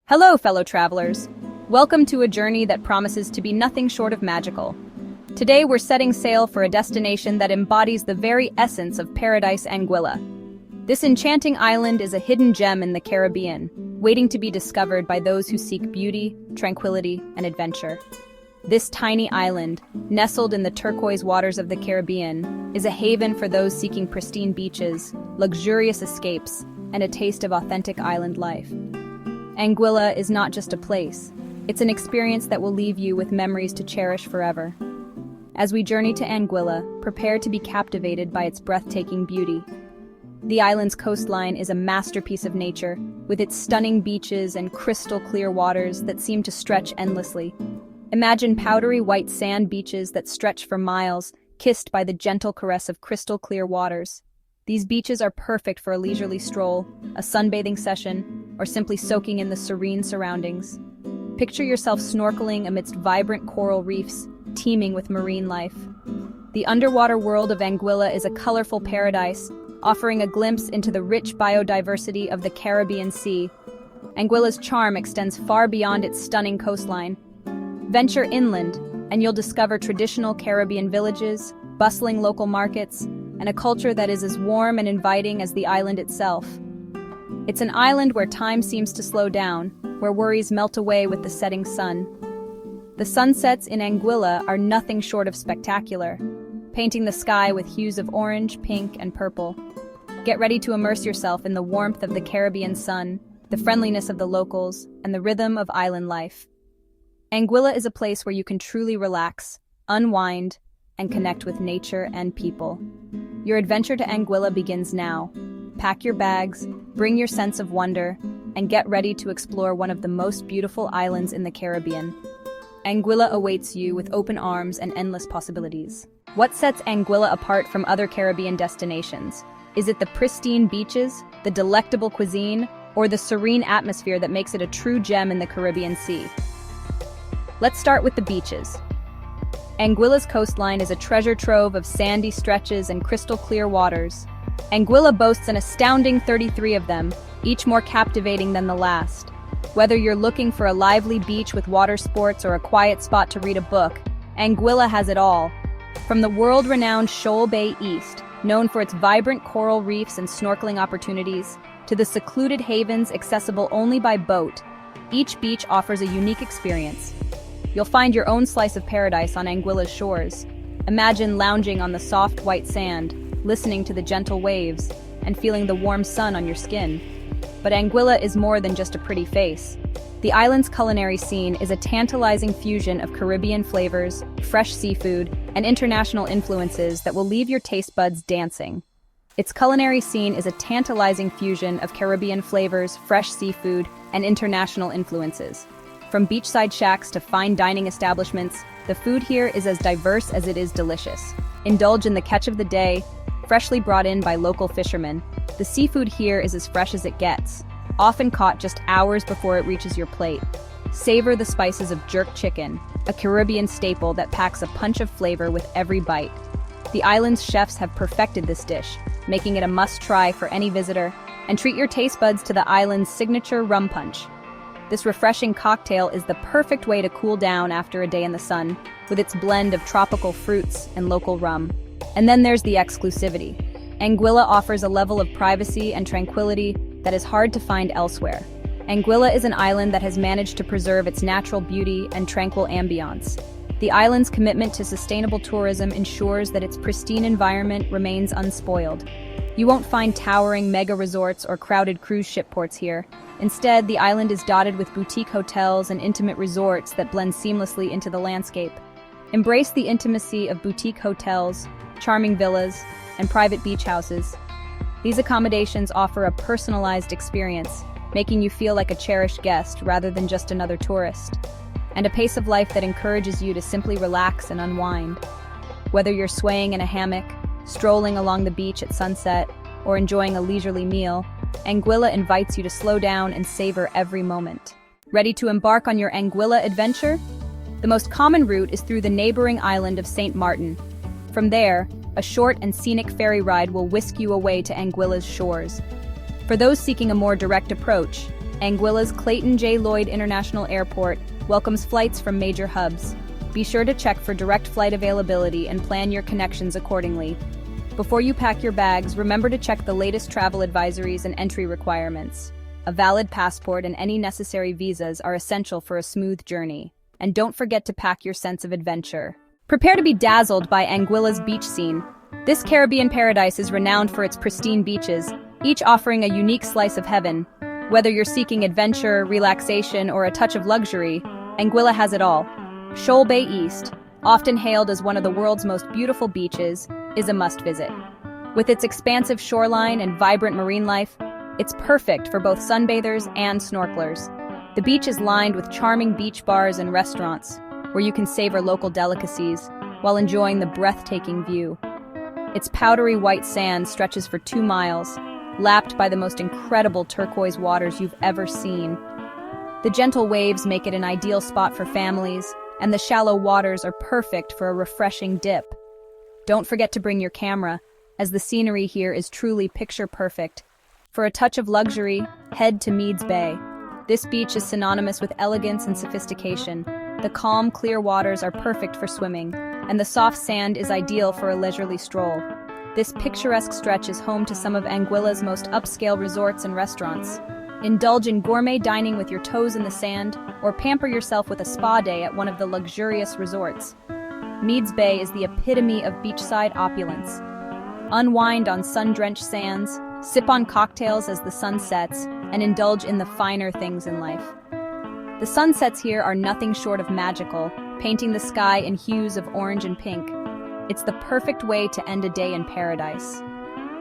Hello, fellow travelers. Welcome to a journey that promises to be nothing short of magical. Today we're setting sail for a destination that embodies the very essence of Paradise Anguilla. This enchanting island is a hidden gem in the Caribbean, waiting to be discovered by those who seek beauty, tranquility, and adventure. This tiny island, nestled in the turquoise waters of the Caribbean, is a haven for those seeking pristine beaches, luxurious escapes, and a taste of authentic island life. Anguilla is not just a place, it's an experience that will leave you with memories to cherish forever. As we journey to Anguilla, prepare to be captivated by its breathtaking beauty. The island's coastline is a masterpiece of nature, with its stunning beaches and crystal-clear waters that seem to stretch endlessly. Imagine powdery white sand beaches that stretch for miles, kissed by the gentle caress of crystal-clear waters. These beaches are perfect for a leisurely stroll, a sunbathing session, or simply soaking in the serene surroundings. Picture yourself snorkeling amidst vibrant coral reefs, teeming with marine life. The underwater world of Anguilla is a colorful paradise, offering a glimpse into the rich biodiversity of the Caribbean Sea. Anguilla's charm extends far beyond its stunning coastline. Venture inland, and you'll discover traditional Caribbean villages, bustling local markets, and a culture that is as warm and inviting as the island itself. It's an island where time seems to slow down, where worries melt away with the setting sun. The sunsets in Anguilla are nothing short of spectacular, painting the sky with hues of orange, pink, and purple. Get ready to immerse yourself in the warmth of the Caribbean sun, the friendliness of the locals, and the rhythm of island life. Anguilla is a place where you can truly relax, unwind, and connect with nature and people. Your adventure to Anguilla begins now. Pack your bags, bring your sense of wonder, and get ready to explore one of the most beautiful islands in the Caribbean. Anguilla awaits you with open arms and endless possibilities. What sets Anguilla apart from other Caribbean destinations? Is it the pristine beaches, the delectable cuisine, or the serene atmosphere that makes it a true gem in the Caribbean Sea? Let's start with the beaches. Anguilla's coastline is a treasure trove of sandy stretches and crystal-clear waters. Anguilla boasts an astounding 33 of them, each more captivating than the last. Whether you're looking for a lively beach with water sports or a quiet spot to read a book, Anguilla has it all. From the world-renowned Shoal Bay East, known for its vibrant coral reefs and snorkeling opportunities, to the secluded havens accessible only by boat, each beach offers a unique experience. You'll find your own slice of paradise on Anguilla's shores. Imagine lounging on the soft white sand, listening to the gentle waves, and feeling the warm sun on your skin. But Anguilla is more than just a pretty face. The island's culinary scene is a tantalizing fusion of Caribbean flavors, fresh seafood, and international influences that will leave your taste buds dancing. Its culinary scene is a tantalizing fusion of Caribbean flavors, fresh seafood, and international influences. From beachside shacks to fine dining establishments, the food here is as diverse as it is delicious. Indulge in the catch of the day, freshly brought in by local fishermen. The seafood here is as fresh as it gets, often caught just hours before it reaches your plate. Savor the spices of jerk chicken, a Caribbean staple that packs a punch of flavor with every bite. The island's chefs have perfected this dish, making it a must-try for any visitor, and treat your taste buds to the island's signature rum punch. This refreshing cocktail is the perfect way to cool down after a day in the sun, with its blend of tropical fruits and local rum. And then there's the exclusivity. Anguilla offers a level of privacy and tranquility that is hard to find elsewhere. Anguilla is an island that has managed to preserve its natural beauty and tranquil ambiance. The island's commitment to sustainable tourism ensures that its pristine environment remains unspoiled. You won't find towering mega resorts or crowded cruise ship ports here. Instead, the island is dotted with boutique hotels and intimate resorts that blend seamlessly into the landscape. Embrace the intimacy of boutique hotels, charming villas, and private beach houses. These accommodations offer a personalized experience, making you feel like a cherished guest rather than just another tourist, and a pace of life that encourages you to simply relax and unwind. Whether you're swaying in a hammock, strolling along the beach at sunset, or enjoying a leisurely meal, Anguilla invites you to slow down and savor every moment. Ready to embark on your Anguilla adventure? The most common route is through the neighboring island of St. Martin. From there, a short and scenic ferry ride will whisk you away to Anguilla's shores. For those seeking a more direct approach, Anguilla's Clayton J. Lloyd International Airport welcomes flights from major hubs. Be sure to check for direct flight availability and plan your connections accordingly. Before you pack your bags, remember to check the latest travel advisories and entry requirements. A valid passport and any necessary visas are essential for a smooth journey. And don't forget to pack your sense of adventure. Prepare to be dazzled by Anguilla's beach scene. This Caribbean paradise is renowned for its pristine beaches, each offering a unique slice of heaven. Whether you're seeking adventure, relaxation, or a touch of luxury, Anguilla has it all. Shoal Bay East, often hailed as one of the world's most beautiful beaches, is a must-visit. With its expansive shoreline and vibrant marine life, it's perfect for both sunbathers and snorkelers. The beach is lined with charming beach bars and restaurants, where you can savor local delicacies while enjoying the breathtaking view. Its powdery white sand stretches for 2 miles, lapped by the most incredible turquoise waters you've ever seen. The gentle waves make it an ideal spot for families, and the shallow waters are perfect for a refreshing dip. Don't forget to bring your camera, as the scenery here is truly picture-perfect. For a touch of luxury, head to Meads Bay. This beach is synonymous with elegance and sophistication. The calm, clear waters are perfect for swimming, and the soft sand is ideal for a leisurely stroll. This picturesque stretch is home to some of Anguilla's most upscale resorts and restaurants. Indulge in gourmet dining with your toes in the sand, or pamper yourself with a spa day at one of the luxurious resorts. Meads Bay is the epitome of beachside opulence. Unwind on sun-drenched sands, sip on cocktails as the sun sets, and indulge in the finer things in life. The sunsets here are nothing short of magical, painting the sky in hues of orange and pink. It's the perfect way to end a day in paradise.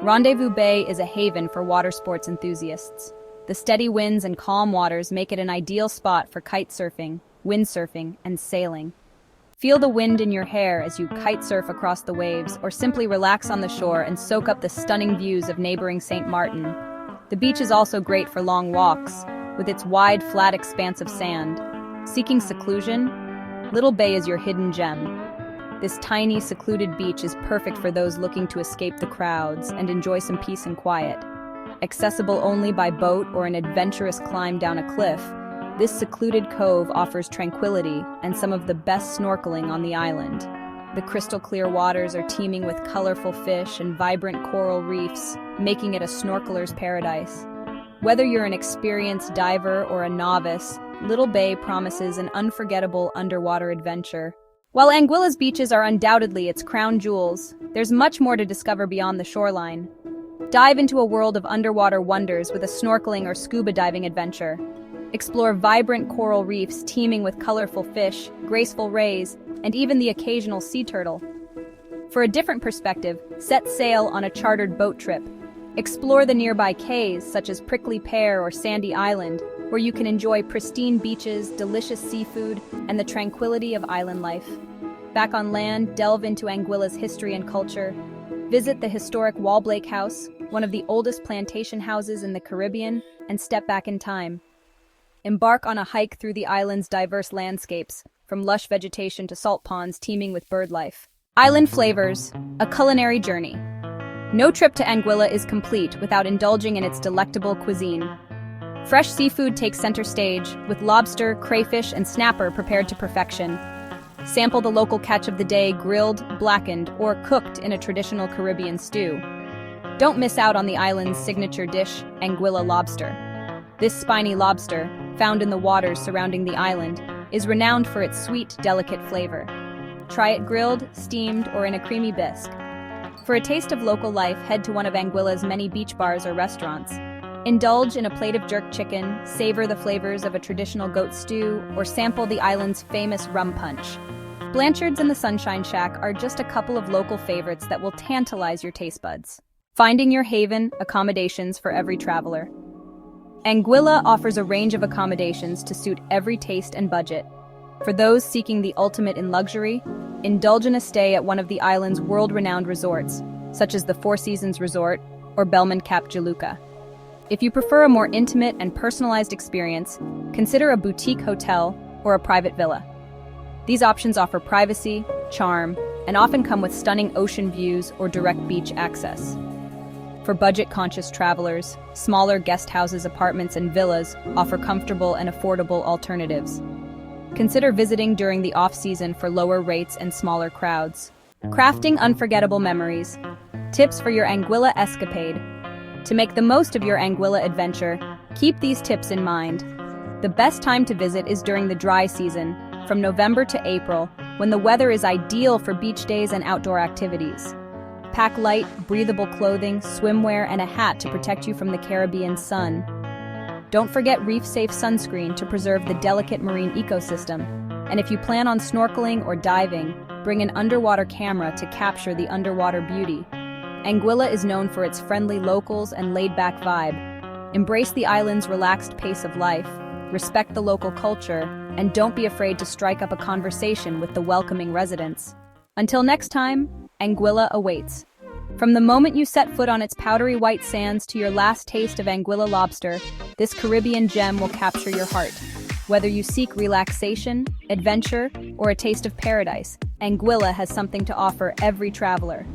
Rendezvous Bay is a haven for water sports enthusiasts. The steady winds and calm waters make it an ideal spot for kite surfing, windsurfing, and sailing. Feel the wind in your hair as you kite surf across the waves, or simply relax on the shore and soak up the stunning views of neighboring St. Martin. The beach is also great for long walks, with its wide, flat expanse of sand. Seeking seclusion? Little Bay is your hidden gem. This tiny, secluded beach is perfect for those looking to escape the crowds and enjoy some peace and quiet. Accessible only by boat or an adventurous climb down a cliff, this secluded cove offers tranquility and some of the best snorkeling on the island. The crystal-clear waters are teeming with colorful fish and vibrant coral reefs, making it a snorkeler's paradise. Whether you're an experienced diver or a novice, Little Bay promises an unforgettable underwater adventure. While Anguilla's beaches are undoubtedly its crown jewels, there's much more to discover beyond the shoreline. Dive into a world of underwater wonders with a snorkeling or scuba diving adventure. Explore vibrant coral reefs teeming with colorful fish, graceful rays, and even the occasional sea turtle. For a different perspective, set sail on a chartered boat trip. Explore the nearby cays, such as Prickly Pear or Sandy Island, where you can enjoy pristine beaches, delicious seafood, and the tranquility of island life. Back on land, delve into Anguilla's history and culture. Visit the historic Wallblake House, one of the oldest plantation houses in the Caribbean, and step back in time. Embark on a hike through the island's diverse landscapes, from lush vegetation to salt ponds teeming with bird life. Island flavors, a culinary journey. No trip to Anguilla is complete without indulging in its delectable cuisine. Fresh seafood takes center stage, with lobster, crayfish, and snapper prepared to perfection. Sample the local catch of the day grilled, blackened, or cooked in a traditional Caribbean stew. Don't miss out on the island's signature dish, Anguilla lobster. This spiny lobster, found in the waters surrounding the island, is renowned for its sweet, delicate flavor. Try it grilled, steamed, or in a creamy bisque. For a taste of local life, head to one of Anguilla's many beach bars or restaurants. Indulge in a plate of jerk chicken, savor the flavors of a traditional goat stew, or sample the island's famous rum punch. Blanchard's and the Sunshine Shack are just a couple of local favorites that will tantalize your taste buds. Finding your haven, accommodations for every traveler. Anguilla offers a range of accommodations to suit every taste and budget. For those seeking the ultimate in luxury, indulge in a stay at one of the island's world-renowned resorts, such as the Four Seasons Resort or Belmond Cap Juluca. If you prefer a more intimate and personalized experience, consider a boutique hotel or a private villa. These options offer privacy, charm, and often come with stunning ocean views or direct beach access. For budget-conscious travelers, smaller guest houses, apartments, and villas offer comfortable and affordable alternatives. Consider visiting during the off-season for lower rates and smaller crowds. Crafting unforgettable memories. Tips for your Anguilla escapade. To make the most of your Anguilla adventure, keep these tips in mind. The best time to visit is during the dry season, from November to April, when the weather is ideal for beach days and outdoor activities. Pack light, breathable clothing, swimwear, and a hat to protect you from the Caribbean sun. Don't forget reef-safe sunscreen to preserve the delicate marine ecosystem. And if you plan on snorkeling or diving, bring an underwater camera to capture the underwater beauty. Anguilla is known for its friendly locals and laid-back vibe. Embrace the island's relaxed pace of life, respect the local culture, and don't be afraid to strike up a conversation with the welcoming residents. Until next time, Anguilla awaits. From the moment you set foot on its powdery white sands to your last taste of Anguilla lobster, this Caribbean gem will capture your heart. Whether you seek relaxation, adventure, or a taste of paradise, Anguilla has something to offer every traveler.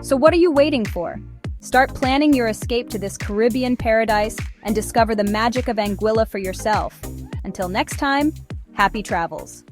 So what are you waiting for? Start planning your escape to this Caribbean paradise and discover the magic of Anguilla for yourself. Until next time, happy travels.